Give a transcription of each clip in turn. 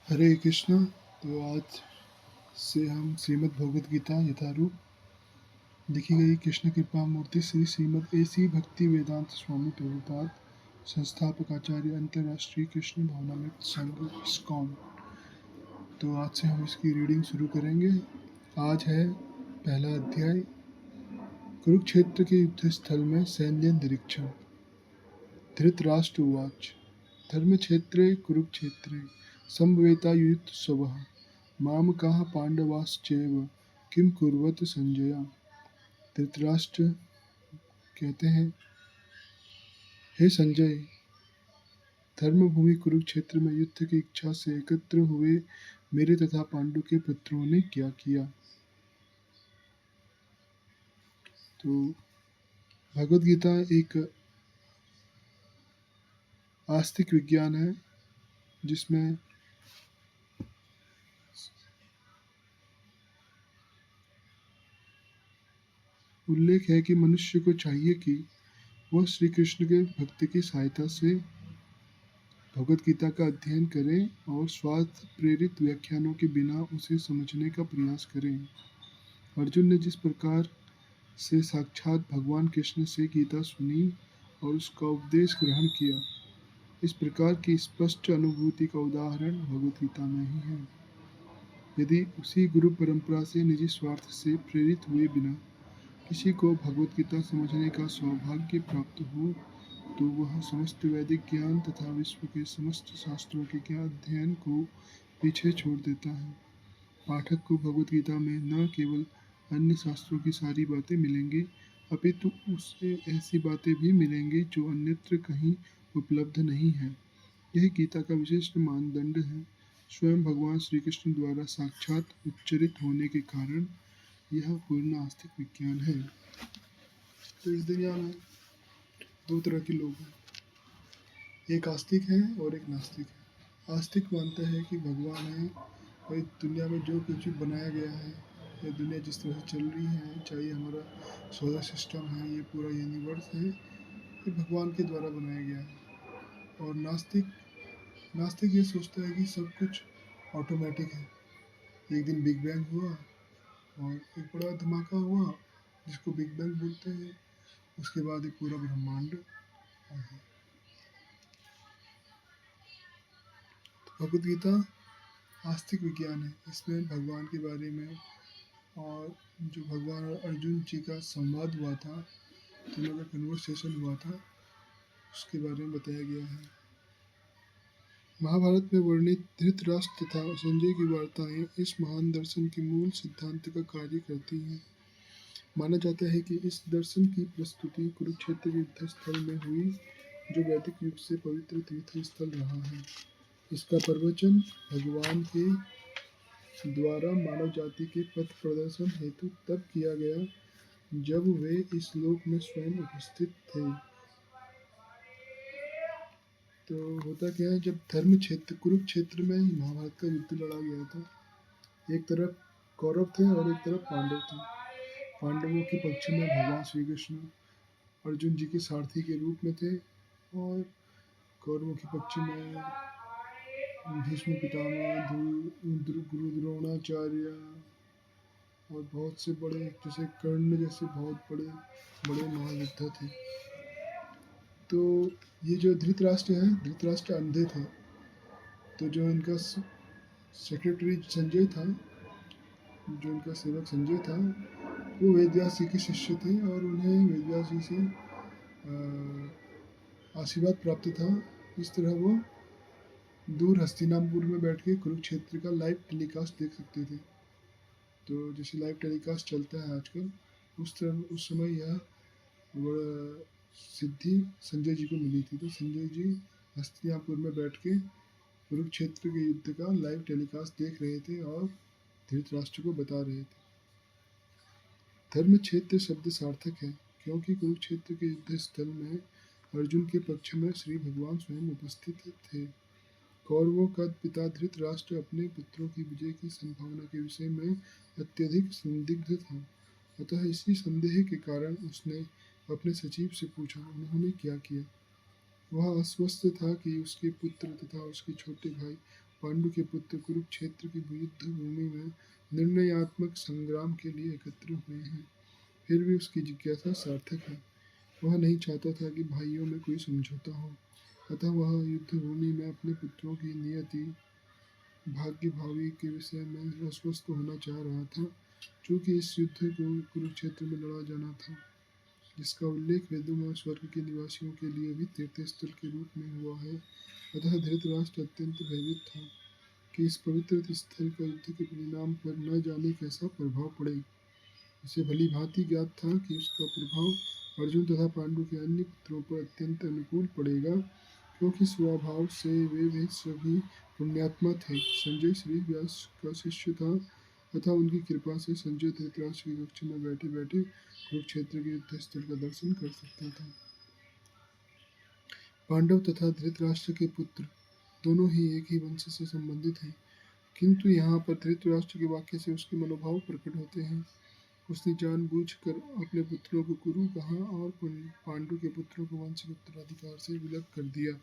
हरे कृष्णा। तो आज से हम श्रीमद् भगवद गीता यथारूप लिखी गई कृष्ण कृपा मूर्ति श्री श्रीमद् एसी भक्ति वेदांत स्वामी प्रभुपाद संस्थापक आचार्य अंतर्राष्ट्रीय कृष्ण भावनामृत संघ इस्कॉन। तो आज से हम इसकी रीडिंग शुरू करेंगे। आज है पहला अध्याय, कुरुक्षेत्र के युद्ध स्थल में सैन्य निरीक्षण। धृतराष्ट्र उवाच, धर्मक्षेत्रे कुरुक्षेत्रे समवेतायुत्सवः मामकाः पांडवाश्चैव किम कुर्वत संजय। धृतराष्ट्र कहते हैं, हे संजय, धर्मभूमि कुरुक्षेत्र में युद्ध की इच्छा से एकत्र हुए मेरे तथा पांडु के पुत्रों ने क्या किया। तो भगवद गीता एक आस्तिक विज्ञान है जिसमें उल्लेख है कि मनुष्य को चाहिए कि वह श्री कृष्ण के भक्ति की सहायता से भगवद गीता का अध्ययन करें और स्वार्थ प्रेरित व्याख्यानों के बिना उसे समझने का प्रयास करें। अर्जुन ने जिस प्रकार से साक्षात भगवान कृष्ण से गीता सुनी और उसका उपदेश ग्रहण किया, इस प्रकार की स्पष्ट अनुभूति का उदाहरण भगवद गीता में ही है। यदि उसी गुरु परंपरा से निजी स्वार्थ से प्रेरित हुए बिना किसी को भगवद गीता समझने का सौभाग्य प्राप्त हो, तो वह समस्त वैदिक ज्ञान तथा विश्व के समस्त शास्त्रों के ज्ञान अध्ययन को पीछे छोड़ देता है। पाठक को भगवद गीता में न केवल अन्य शास्त्रों की सारी बातें मिलेंगी, अपितु उससे ऐसी बातें भी मिलेंगी जो अन्यत्र कहीं उपलब्ध नहीं है। यह गीता का विशिष्ट मानदंड है। स्वयं भगवान श्री कृष्ण द्वारा साक्षात उच्चरित होने के कारण यह पूर्ण आस्तिक विज्ञान है। तो इस दुनिया में दो तरह के लोग हैं, एक आस्तिक है और एक नास्तिक है। आस्तिक मानता है कि भगवान है और दुनिया में जो कुछ भी बनाया गया है या दुनिया जिस तरह से चल रही है, चाहे हमारा सोलर सिस्टम है, ये पूरा यूनिवर्स है, ये भगवान के द्वारा बनाया गया है। और नास्तिक नास्तिक ये सोचता है कि सब कुछ ऑटोमेटिक है। एक दिन बिग बैंग हुआ और एक बड़ा धमाका हुआ जिसको बिग बैंग बोलते हैं। उसके बाद एक पूरा ब्रह्मांड है। तो भगवद गीता आस्तिक विज्ञान है। इसमें भगवान के बारे में और जो भगवान और अर्जुन जी का संवाद हुआ था, दोनों का कन्वर्सेशन हुआ था, उसके बारे में बताया गया है। महाभारत में वर्णित धृतराष्ट्र तथा संजय की वार्ताएं इस महान दर्शन के मूल सिद्धांत का कार्य करती हैं। माना जाता है कि इस दर्शन की प्रस्तुति कुरुक्षेत्र युद्ध स्थल में हुई, जो वैदिक युग से पवित्र तीर्थ स्थल रहा है। इसका प्रवचन भगवान के द्वारा मानव जाति के पथ प्रदर्शन हेतु तब किया गया जब वे इस लोक में स्वयं उपस्थित थे। तो होता क्या है, जब धर्म क्षेत्र कुरुक्षेत्र में महाभारत का युद्ध लड़ा गया था, एक तरफ कौरव थे और एक तरफ पांडव थे। पांडवों के पक्ष में भगवान श्री कृष्ण अर्जुन जी के सारथी के रूप में थे और कौरवों के पक्ष में भीष्म पितामह, गुरु द्रोणाचार्य और बहुत से बड़े, जैसे कर्ण जैसे बहुत बड़े बड़े महायोद्धा थे। तो ये जो धृतराष्ट्र है, धृतराष्ट्र अंधे थे। तो जो इनका सेक्रेटरी संजय था, जो इनका सेवक संजय था, वो वेदव्यास जी के शिष्य थे और उन्हें वेदव्यास जी से आशीर्वाद प्राप्त था। इस तरह वो दूर हस्तिनापुर में बैठ के कुरुक्षेत्र का लाइव टेलीकास्ट देख सकते थे। तो जैसे लाइव टेलीकास्ट चलता है आजकल, उस समय यह सिद्धि संजय जी को मिली थी। तो संजय जी हस्तिनापुर में बैठ के कुरुक्षेत्र के युद्ध का लाइव टेलीकास्ट देख रहे थे और धृतराष्ट्र को बता रहे थे। धर्म क्षेत्र शब्द सार्थक है क्योंकि कुरुक्षेत्र के युद्ध स्थल में अर्जुन के पक्ष में श्री भगवान स्वयं उपस्थित थे। कौरवों का पिता धृतराष्ट्र अपने पुत्रों की विजय की संभावना के विषय में अत्यधिक संदिग्ध था। अतः इसी संदेह के कारण उसने अपने सचिव से पूछा, उन्होंने क्या किया। वह आश्वस्त था कि उसके पुत्र तथा उसके छोटे भाई पांडु के पुत्र कुरुक्षेत्र की युद्ध भूमि में निर्णयात्मक संग्राम के लिए एकत्र हुए हैं, फिर भी उसकी जिज्ञासा सार्थक है। वह नहीं चाहता था कि भाइयों में कोई समझौता हो, अतः वह युद्ध भूमि में अपने पुत्रों की नियति भाग्य भावी के विषय में आश्वस्त होना चाह रहा था, चूँकि इस युद्ध को कुरुक्षेत्र में लड़ा जाना था, जिसका उल्लेख वेदों में स्वर्ग के निवासियों के लिए भी तीर्थस्थल के रूप में हुआ है। अतः धृतराष्ट्र अत्यंत भयभीत था कि इस पवित्र स्थल का युद्ध के परिणाम पर न जाने कैसा प्रभाव पड़े। उसे भली भांति ज्ञात था कि उसका प्रभाव अर्जुन तथा पांडु के अन्य पुत्रों पर अत्यंत अनुकूल पड़ेगा, क्योंकि स्वभाव से वे भी सभी पुण्यात्मा थे। संजय श्री व्यास का शिष्य था, अतः उनकी कृपा से संजय धृतराष्ट्र की कक्षा में बैठे बैठे कुरुक्षेत्र के युद्ध स्थल का दर्शन कर सकता था। पांडव तथा धृतराष्ट्र के पुत्र दोनों ही एक ही वंश से संबंधित हैं, किंतु यहाँ पर धृतराष्ट्र के वाक्य से उसके मनोभाव प्रकट होते हैं। उसने जानबूझकर अपने पुत्रों को कुरु कहा और पांडु के पुत्रों को वंश के उत्तराधिकार से विलग कर दिया।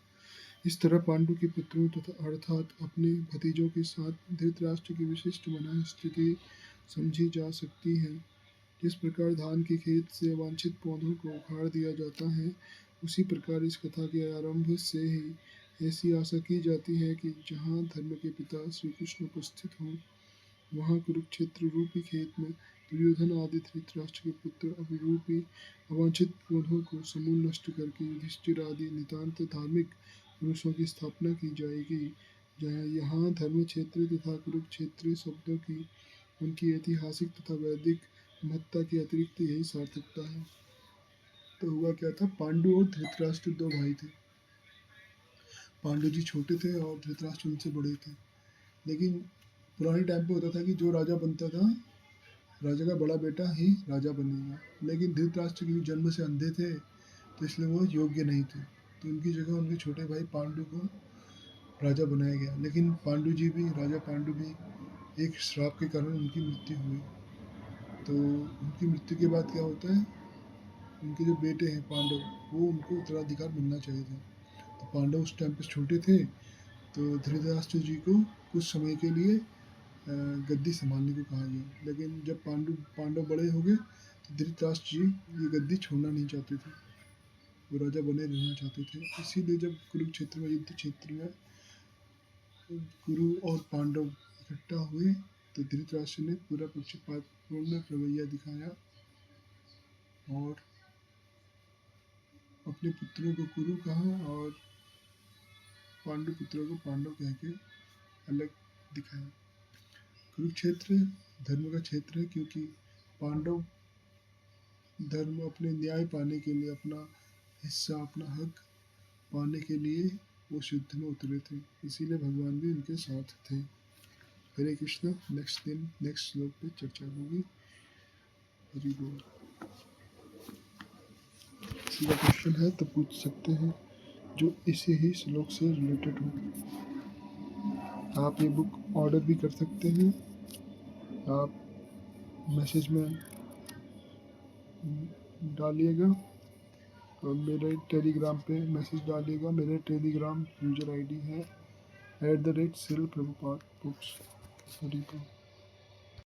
इस तरह पांडु के पुत्रों तथा अर्थात अपने भतीजों के साथ धृतराष्ट्र की विशिष्ट मन स्थिति समझी जा सकती है। जिस प्रकार धान के खेत से अवांछित पौधों को उखाड़ दिया जाता है, उसी प्रकार इस कथा के आरंभ से ही ऐसी आशा की जाती है कि जहाँ धर्म के पिता श्री कृष्ण उपस्थित हों, वहाँ कुरुक्षेत्र रूपी खेत में दुर्योधन आदि धृतराष्ट्र के पुत्र अभिरूपी अवांछित पौधों को समूल नष्ट करके युधिष्ठिर आदि नितांत धार्मिक पुरुषों की स्थापना की जाएगी। जहाँ यहाँ धर्म क्षेत्र तथा कुरुक्षेत्र शब्दों की उनकी ऐतिहासिक तथा वैदिक महत्ता के अतिरिक्त यही सार्थकता है। तो हुआ क्या था, पांडु और धृतराष्ट्र दो भाई थे। पांडु जी छोटे थे और धृतराष्ट्र उनसे बड़े थे। लेकिन पुराने टाइम पे होता था कि जो राजा बनता था, राजा का बड़ा बेटा ही राजा बनेगा। लेकिन धृतराष्ट्र के जन्म से अंधे थे, तो इसलिए वो योग्य नहीं थे, तो उनकी जगह उनके छोटे भाई पांडु को राजा बनाया गया। लेकिन पांडु जी भी, राजा पांडु भी, एक श्राप के कारण उनकी मृत्यु हुई। तो उनकी मृत्यु के बाद क्या होता है, उनके जो बेटे हैं पांडव, वो उनको उत्तराधिकार मिलना चाहिए था। तो पांडव उस टाइम पे छोटे थे, तो धृतराष्ट्र जी को कुछ समय के लिए गद्दी संभालने को कहा गया। लेकिन जब पांडव बड़े हो गए, तो धृतराष्ट्र जी ये गद्दी छोड़ना नहीं चाहते थे, वो राजा बने रहना चाहते थे। इसीलिए जब कुरुक्षेत्र में युद्ध क्षेत्र में कुरु और पांडव इकट्ठा हुए, तो धृतराष्ट्र ने पूरा पक्षपातपूर्ण रवैया दिखाया और अपने पुत्रों को कुरु कहा और पांडु पुत्रों को पांडव कह के अलग दिखाया। कुरुक्षेत्र धर्म का क्षेत्र है, क्योंकि पांडव धर्म अपने न्याय पाने के लिए, अपना हिस्सा, अपना हक पाने के लिए वो युद्ध में उतरे थे। इसीलिए भगवान भी उनके साथ थे। हरे कृष्णा। नेक्स्ट दिन नेक्स्ट श्लोक पे चर्चा होगी। हरि बोल। किसी का क्वेश्चन है तो पूछ सकते हैं जो इसी ही श्लोक से रिलेटेड हो। आप ये बुक ऑर्डर भी कर सकते हैं। आप मैसेज में डालिएगा और मेरे टेलीग्राम पे मैसेज डालिएगा। मेरे टेलीग्राम यूजर आईडी है @selprabhupadbooks।